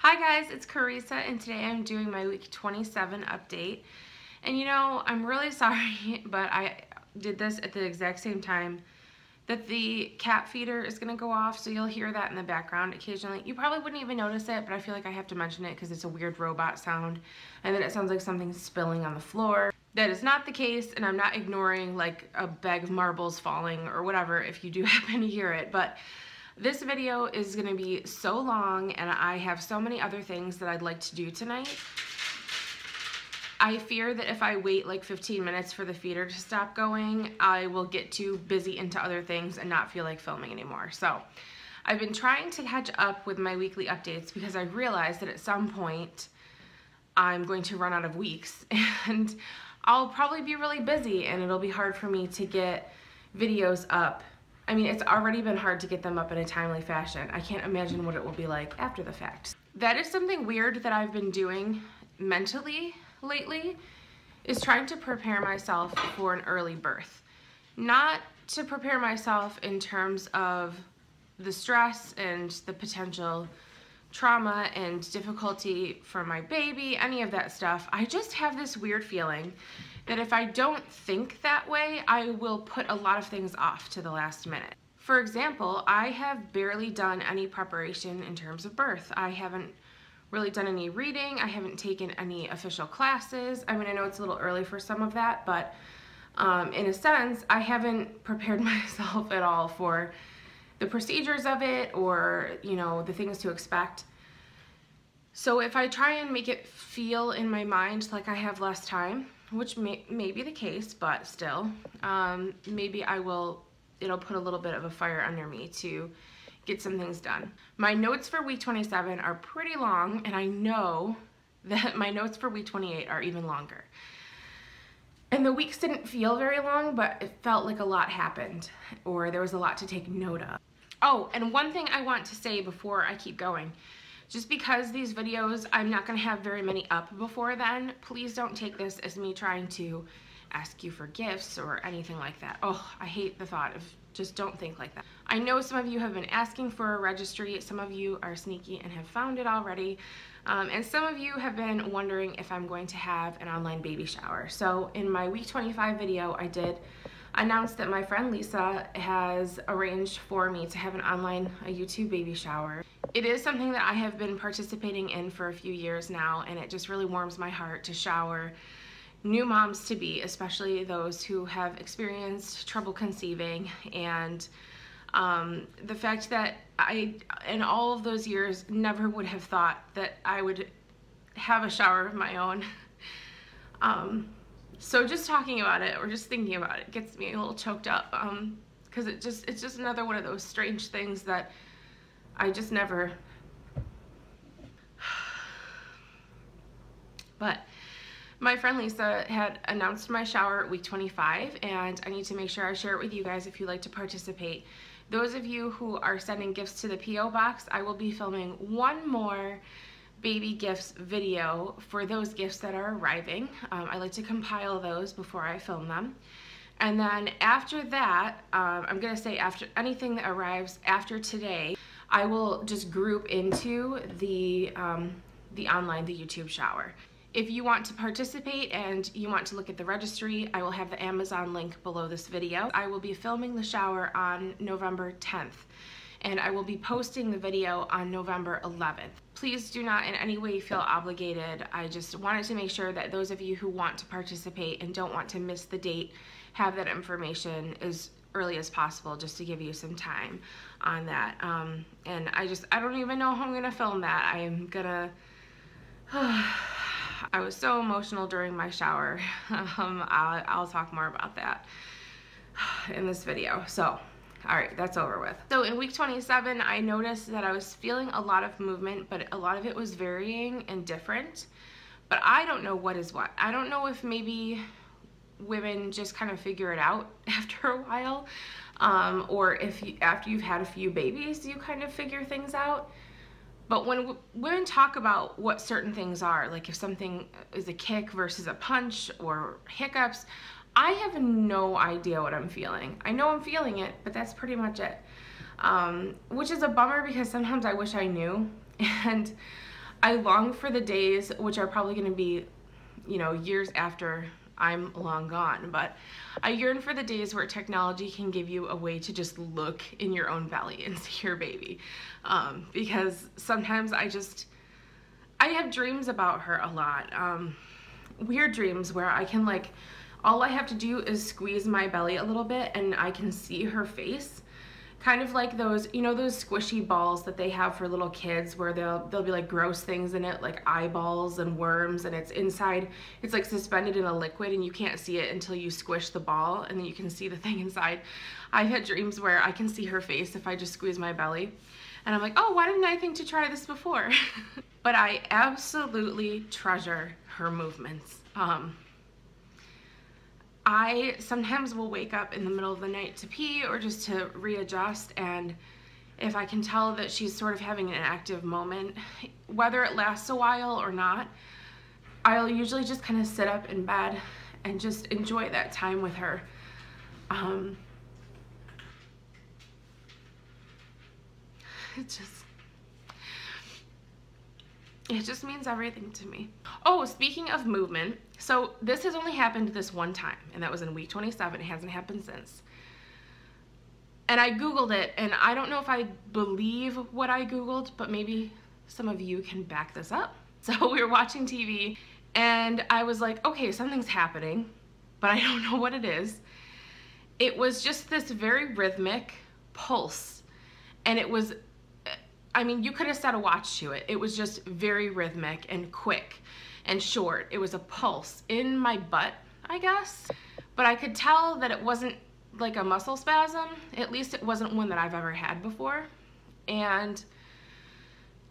Hi guys, it's Carissa and today I'm doing my week 27 update. And you know, I'm really sorry, but I did this at the exact same time that the cat feeder is going to go off, so you'll hear that in the background occasionally. You probably wouldn't even notice it, but I feel like I have to mention it because it's a weird robot sound, and then it sounds like something's spilling on the floor. That is not the case, and I'm not ignoring like a bag of marbles falling or whatever if you do happen to hear it, but this video is going to be so long and I have so many other things that I'd like to do tonight. I fear that if I wait like 15 minutes for the feeder to stop going, I will get too busy into other things and not feel like filming anymore. So I've been trying to catch up with my weekly updates because I realized that at some point I'm going to run out of weeks and I'll probably be really busy and it'll be hard for me to get videos up. I mean, it's already been hard to get them up in a timely fashion. I can't imagine what it will be like after the fact. That is something weird that I've been doing mentally lately, is trying to prepare myself for an early birth. Not to prepare myself in terms of the stress and the potential trauma and difficulty for my baby, any of that stuff. I just have this weird feeling that if I don't think that way, I will put a lot of things off to the last minute. For example, I have barely done any preparation in terms of birth. I haven't really done any reading. I haven't taken any official classes. I mean, I know it's a little early for some of that, but in a sense, I haven't prepared myself at all for the procedures of it or, you know, the things to expect. So if I try and make it feel in my mind like I have less time, which may be the case, but still, maybe it'll put a little bit of a fire under me to get some things done. My notes for week 27 are pretty long, and I know that my notes for week 28 are even longer. And the weeks didn't feel very long, but it felt like a lot happened, or there was a lot to take note of. Oh, and one thing I want to say before I keep going. Just because these videos, I'm not going to have very many up before then, please don't take this as me trying to ask you for gifts or anything like that. Oh, I hate the thought of, just don't think like that. I know some of you have been asking for a registry, some of you are sneaky and have found it already, and some of you have been wondering if I'm going to have an online baby shower. So in my week 25 video, I did announce that my friend Lisa has arranged for me to have a YouTube baby shower. It is something that I have been participating in for a few years now, and it just really warms my heart to shower new moms-to-be, especially those who have experienced trouble conceiving, and the fact that I, in all of those years, never would have thought that I would have a shower of my own. So just talking about it or just thinking about it gets me a little choked up, because it's just another one of those strange things that I just never. But my friend Lisa had announced my shower at week 25, and I need to make sure I share it with you guys if you'd like to participate. Those of you who are sending gifts to the P.O. box, I will be filming one more baby gifts video for those gifts that are arriving. I like to compile those before I film them. And then after that, I'm gonna say after anything that arrives after today, I will just group into the YouTube shower. If you want to participate and you want to look at the registry, I will have the Amazon link below this video. I will be filming the shower on November 10th, and I will be posting the video on November 11th. Please do not in any way feel obligated. I just wanted to make sure that those of you who want to participate and don't want to miss the date have that information as early as possible, just to give you some time on that. And I don't even know how I'm gonna film that. I was so emotional during my shower. I'll talk more about that in this video. So, all right, that's over with. So in week 27, I noticed that I was feeling a lot of movement, but a lot of it was varying and different. But I don't know what is what. I don't know if maybe women just kind of figure it out after a while, or if after you've had a few babies, you kind of figure things out. But when women talk about what certain things are, like if something is a kick versus a punch or hiccups, I have no idea what I'm feeling. I know I'm feeling it, but that's pretty much it. Which is a bummer because sometimes I wish I knew. And I long for the days, which are probably going to be, you know, years after I'm long gone, but I yearn for the days where technology can give you a way to just look in your own belly and see your baby. Because sometimes I have dreams about her a lot. Weird dreams where I can, like, all I have to do is squeeze my belly a little bit and I can see her face. Kind of like those, you know, those squishy balls that they have for little kids where they'll be like gross things in it, like eyeballs and worms, and it's inside, it's like suspended in a liquid and you can't see it until you squish the ball and then you can see the thing inside. I've had dreams where I can see her face if I just squeeze my belly. And I'm like, oh, why didn't I think to try this before? But I absolutely treasure her movements. I sometimes will wake up in the middle of the night to pee or just to readjust, and if I can tell that she's sort of having an active moment, whether it lasts a while or not, I'll usually just kind of sit up in bed and just enjoy that time with her. It just means everything to me. Oh, speaking of movement, so this has only happened this one time, and that was in week 27. It hasn't happened since. And I Googled it, and I don't know if I believe what I Googled, but maybe some of you can back this up. So we were watching TV, and I was like, okay, something's happening, but I don't know what it is. It was just this very rhythmic pulse, and it was, I mean, you could have set a watch to it. It was just very rhythmic and quick and short. It was a pulse in my butt, I guess. But I could tell that it wasn't like a muscle spasm. At least it wasn't one that I've ever had before. And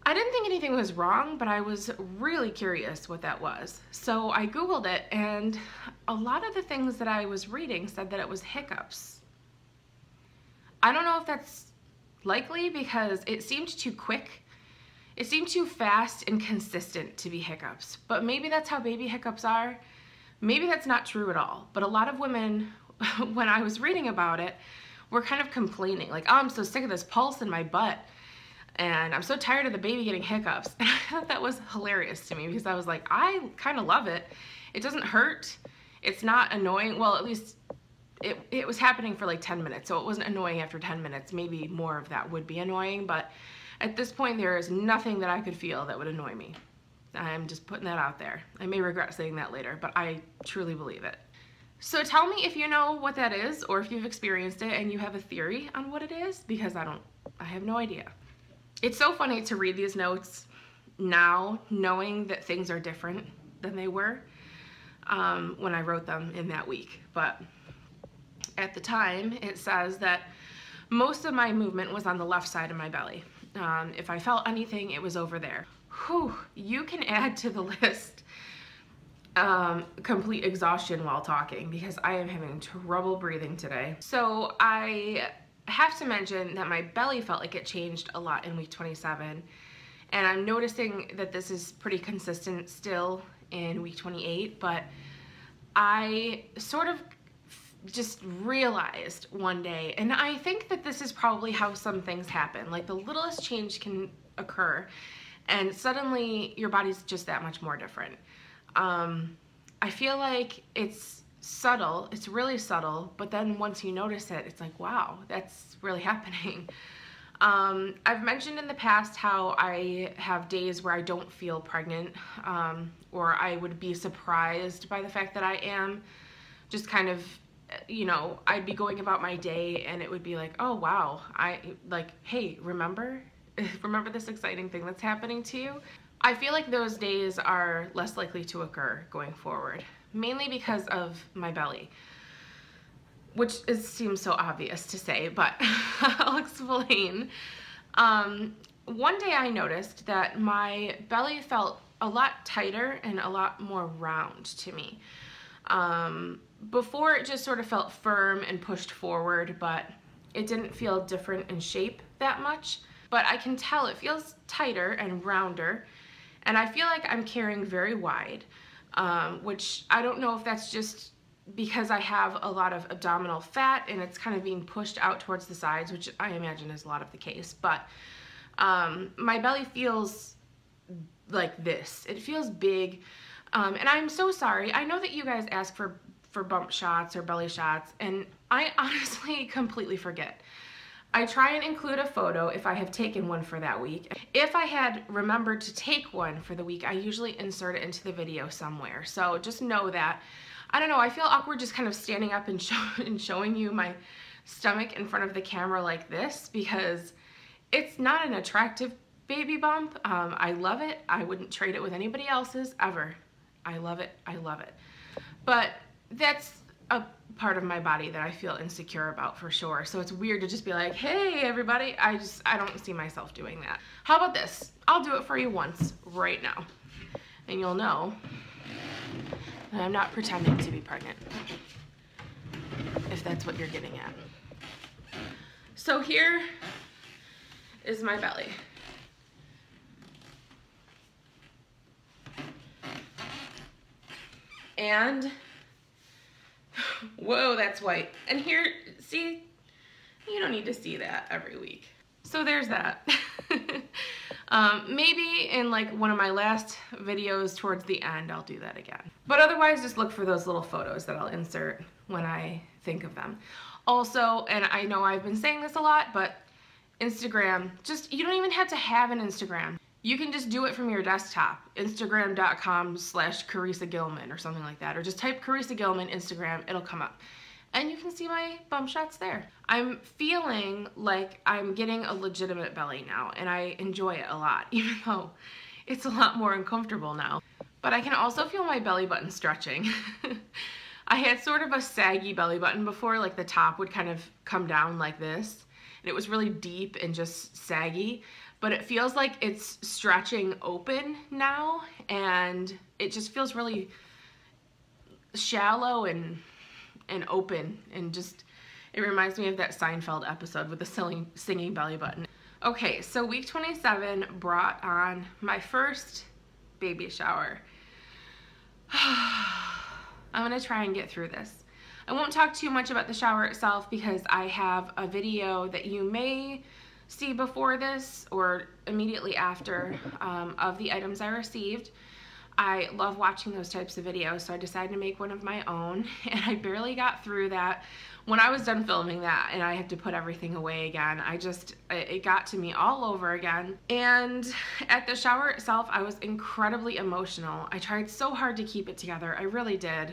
I didn't think anything was wrong, but I was really curious what that was. So I Googled it, and a lot of the things that I was reading said that it was hiccups. I don't know if that's likely because it seemed too quick. It seemed too fast and consistent to be hiccups, but maybe that's how baby hiccups are. Maybe that's not true at all, but a lot of women, when I was reading about it, were kind of complaining, like, oh, I'm so sick of this pulse in my butt, and I'm so tired of the baby getting hiccups. And I thought that was hilarious to me because I was like, I kind of love it. It doesn't hurt. It's not annoying. Well, at least it was happening for like 10 minutes, so it wasn't annoying after 10 minutes. Maybe more of that would be annoying, but at this point there is nothing that I could feel that would annoy me. I'm just putting that out there. I may regret saying that later, but I truly believe it. So tell me if you know what that is, or if you've experienced it and you have a theory on what it is, because I have no idea. It's so funny to read these notes now, knowing that things are different than they were when I wrote them in that week. But at the time, it says that most of my movement was on the left side of my belly. If I felt anything, it was over there. Whew, you can add to the list complete exhaustion while talking, because I am having trouble breathing today. So I have to mention that my belly felt like it changed a lot in week 27, and I'm noticing that this is pretty consistent still in week 28, but I sort of just realized one day, and I think that this is probably how some things happen, like the littlest change can occur and suddenly your body's just that much more different. I feel like it's subtle, it's really subtle, but then once you notice it, it's like, wow, that's really happening. I've mentioned in the past how I have days where I don't feel pregnant, or I would be surprised by the fact that I am. Just kind of, you know, I'd be going about my day and it would be like, oh wow, hey, remember this exciting thing that's happening to you? I feel like those days are less likely to occur going forward, mainly because of my belly, which seems so obvious to say, but I'll explain. One day I noticed that my belly felt a lot tighter and a lot more round to me. Before it just sort of felt firm and pushed forward, but it didn't feel different in shape that much. But I can tell it feels tighter and rounder, and I feel like I'm carrying very wide, which I don't know if that's just because I have a lot of abdominal fat and it's kind of being pushed out towards the sides, which I imagine is a lot of the case, but my belly feels like this. It feels big. And I'm so sorry. I know that you guys ask for bump shots or belly shots, and I honestly completely forget. I try and include a photo if I have taken one for that week. If I had remembered to take one for the week, I usually insert it into the video somewhere. So just know that. I don't know, I feel awkward just kind of standing up and showing you my stomach in front of the camera like this, because it's not an attractive baby bump. I love it. I wouldn't trade it with anybody else's ever. I love it. I love it. But that's a part of my body that I feel insecure about for sure. So it's weird to just be like, hey everybody, I don't see myself doing that. How about this? I'll do it for you once right now, and you'll know that I'm not pretending to be pregnant, if that's what you're getting at. So here is my belly. And whoa, that's white. And here, see, you don't need to see that every week. So there's that. Maybe in like one of my last videos towards the end, I'll do that again. But otherwise, just look for those little photos that I'll insert when I think of them. Also, and I know I've been saying this a lot, but Instagram, you don't even have to have an Instagram. You can just do it from your desktop, instagram.com/Carissa Gilman or something like that, or just type Carissa Gilman Instagram, it'll come up. And you can see my bump shots there. I'm feeling like I'm getting a legitimate belly now, and I enjoy it a lot, even though it's a lot more uncomfortable now. But I can also feel my belly button stretching. I had sort of a saggy belly button before, like the top would kind of come down like this, and it was really deep and just saggy. But it feels like it's stretching open now, and it just feels really shallow and open, and just, it reminds me of that Seinfeld episode with the singing belly button. Okay, so week 27 brought on my first baby shower. I'm gonna try and get through this. I won't talk too much about the shower itself because I have a video that you may see before this or immediately after of the items I received. I love watching those types of videos, so I decided to make one of my own, and I barely got through that. When I was done filming that and I had to put everything away again, it got to me all over again. And at the shower itself, I was incredibly emotional. I tried so hard to keep it together, I really did.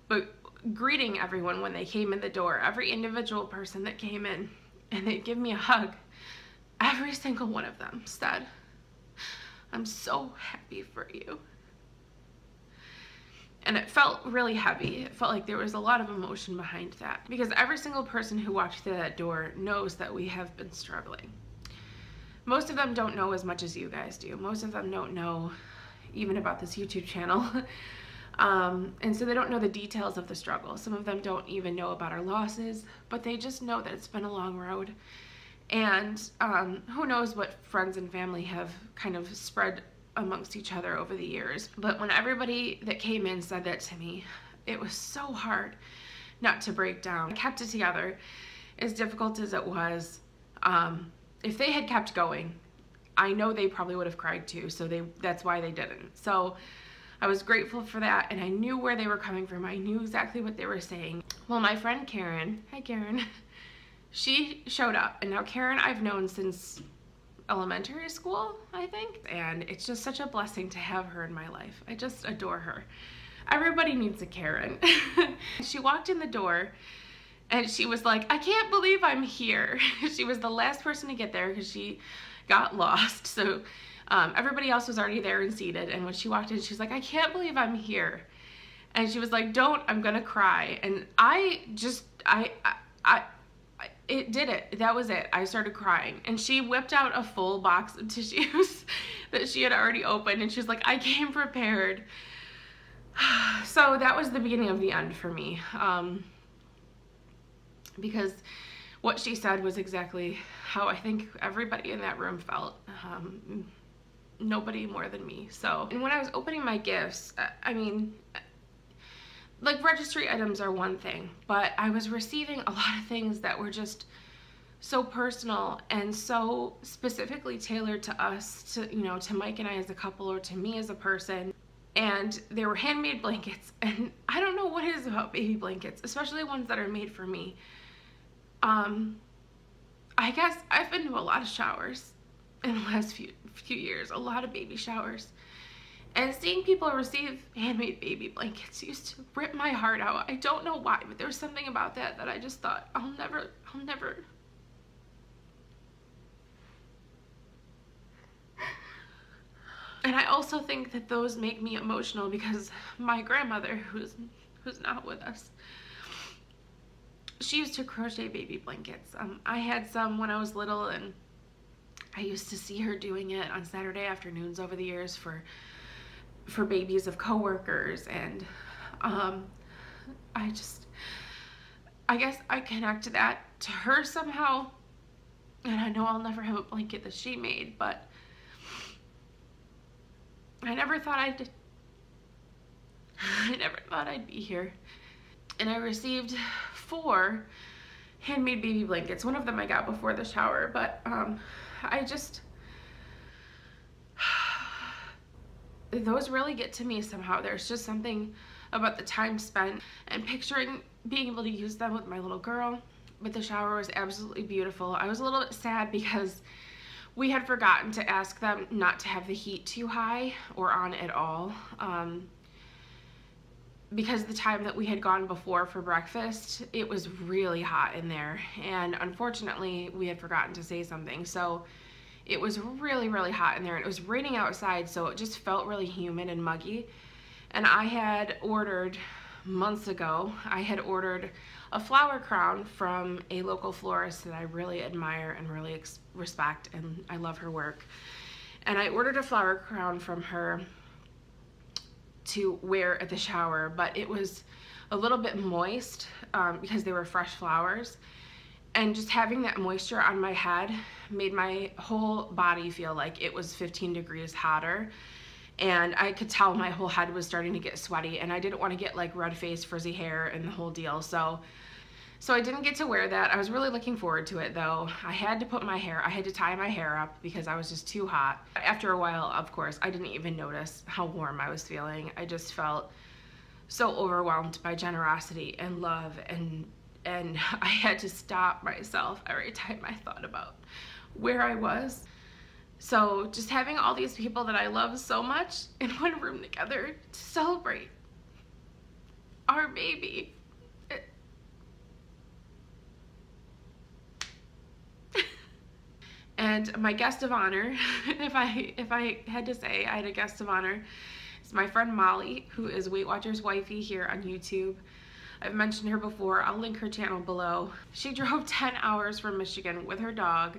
But greeting everyone when they came in the door, every individual person that came in, and they'd give me a hug, every single one of them said, "I'm so happy for you." And it felt really heavy. It felt like there was a lot of emotion behind that, because every single person who walked through that door knows that we have been struggling. Most of them don't know as much as you guys do. Most of them don't know even about this YouTube channel. And so they don't know the details of the struggle. Some of them don't even know about our losses, but they just know that it's been a long road. And who knows what friends and family have kind of spread amongst each other over the years. But when everybody that came in said that to me, it was so hard not to break down. I kept it together, as difficult as it was. If they had kept going, I know they probably would have cried too, so that's why they didn't. So I was grateful for that, and I knew where they were coming from. I knew exactly what they were saying. Well, my friend Karen, hi Karen, she showed up, and now Karen I've known since elementary school, I think, and it's just such a blessing to have her in my life. I just adore her. Everybody needs a Karen. She walked in the door, and she was like, "I can't believe I'm here." She was the last person to get there because she got lost, so everybody else was already there and seated, and when she walked in, she's like, "I can't believe I'm here." And she was like, "Don't, I'm gonna cry." And it did it. That was it. I started crying, and she whipped out a full box of tissues that she had already opened, and she's like, "I came prepared." So that was the beginning of the end for me, because what she said was exactly how I think everybody in that room felt. Nobody more than me. So, and when I was opening my gifts, I mean, like registry items are one thing, but I was receiving a lot of things that were just so personal and so specifically tailored to us, to, you know, to Mike and I as a couple, or to me as a person. And they were handmade blankets, and I don't know what it is about baby blankets, especially ones that are made for me. I guess I've been to a lot of showers in the last few years, a lot of baby showers. And seeing people receive handmade baby blankets used to rip my heart out. I don't know why, but there was something about that I just thought, I'll never. And I also think that those make me emotional because my grandmother, who's not with us, she used to crochet baby blankets. I had some when I was little, and I used to see her doing it on Saturday afternoons over the years for babies of coworkers, and I guess I connect that to her somehow. And I know I'll never have a blanket that she made, but I never thought I'd be here. And I received 4 handmade baby blankets. One of them I got before the shower, but those really get to me somehow. There's just something about the time spent and picturing being able to use them with my little girl. But the shower was absolutely beautiful. I was a little bit sad because we had forgotten to ask them not to have the heat too high or on at all, because the time that we had gone before for breakfast, it was really hot in there, and unfortunately we had forgotten to say something, so it was really, really hot in there, and it was raining outside, so it just felt really humid and muggy. And I had ordered, months ago, I had ordered a flower crown from a local florist that I really admire and really respect, and I love her work. And I ordered a flower crown from her to wear at the shower, but it was a little bit moist because they were fresh flowers, and just having that moisture on my head made my whole body feel like it was 15 degrees hotter, and I could tell my whole head was starting to get sweaty, and I didn't want to get like red face, frizzy hair, and the whole deal. So I didn't get to wear that. I was really looking forward to it though. I had to tie my hair up because I was just too hot. After a while, of course, I didn't even notice how warm I was feeling. I just felt so overwhelmed by generosity and love, and I had to stop myself every time I thought about where I was. So just having all these people that I love so much in one room together to celebrate our baby. And my guest of honor, if I had to say I had a guest of honor, is my friend Molly, who is Weight Watchers Wifey here on YouTube. I've mentioned her before. I'll link her channel below. She drove 10 hours from Michigan with her dog.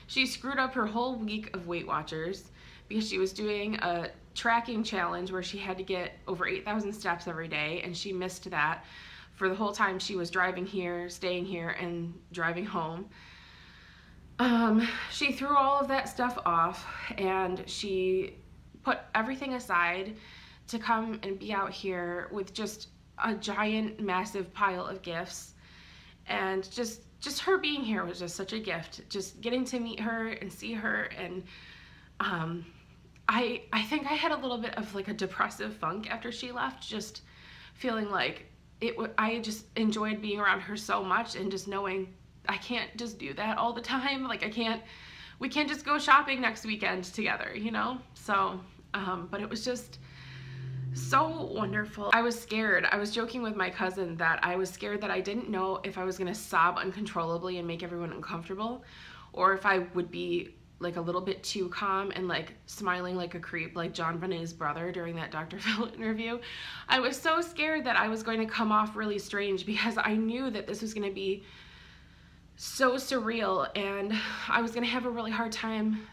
She screwed up her whole week of Weight Watchers because she was doing a tracking challenge where she had to get over 8,000 steps every day, and she missed that for the whole time she was driving here, staying here, and driving home. She threw all of that stuff off, and she put everything aside to come and be out here with just a giant, massive pile of gifts. And just her being here was just such a gift. Just getting to meet her and see her, and I think I had a little bit of like a depressive funk after she left, just feeling like I just enjoyed being around her so much, and just knowing I can't just do that all the time. Like we can't just go shopping next weekend together, you know? So, but it was just so wonderful. I was scared. I was joking with my cousin that I was scared that I didn't know if I was gonna sob uncontrollably and make everyone uncomfortable, or if I would be like a little bit too calm and like smiling like a creep like John Bonet's brother during that Dr. Phil interview. I was so scared that I was going to come off really strange because I knew that this was gonna be so surreal, and I was gonna have a really hard time,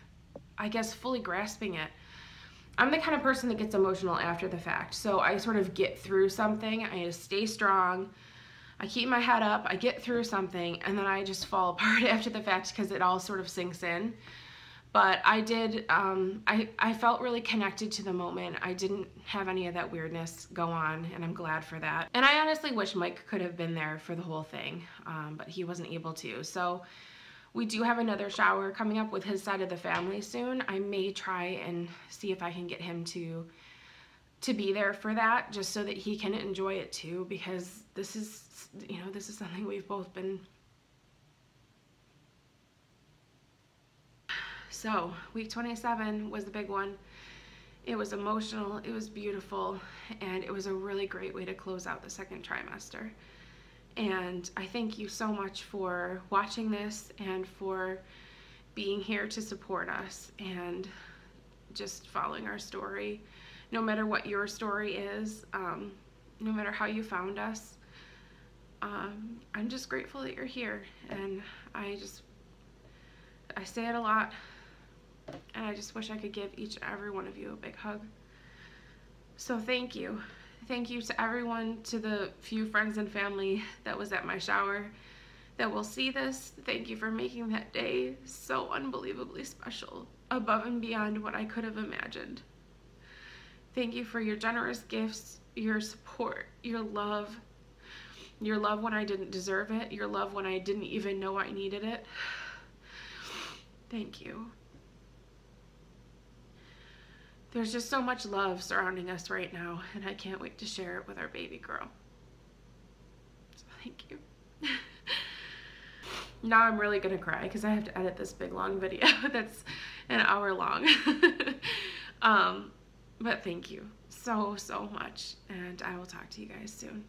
I guess, fully grasping it. I'm the kind of person that gets emotional after the fact, so I sort of get through something, I just stay strong, I keep my head up, I get through something, and then I just fall apart after the fact because it all sort of sinks in. But I did, I felt really connected to the moment. I didn't have any of that weirdness go on, and I'm glad for that. And I honestly wish Mike could have been there for the whole thing, but he wasn't able to. So We do have another shower coming up with his side of the family soon. I may try and see if I can get him to be there for that, just so that he can enjoy it too, because this is, you know, this is something we've both been. So week 27 was the big one. It was emotional, it was beautiful, and it was a really great way to close out the second trimester. And I thank you so much for watching this and for being here to support us and just following our story. No matter what your story is, no matter how you found us, I'm just grateful that you're here. And I say it a lot, and I just wish I could give each and every one of you a big hug. So thank you. Thank you to everyone, to the few friends and family that was at my shower that will see this. Thank you for making that day so unbelievably special, above and beyond what I could have imagined. Thank you for your generous gifts, your support, your love when I didn't deserve it, your love when I didn't even know I needed it. Thank you. There's just so much love surrounding us right now, and I can't wait to share it with our baby girl. So thank you. Now I'm really gonna cry because I have to edit this big long video that's an hour long. But thank you so much, and I will talk to you guys soon.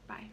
Bye.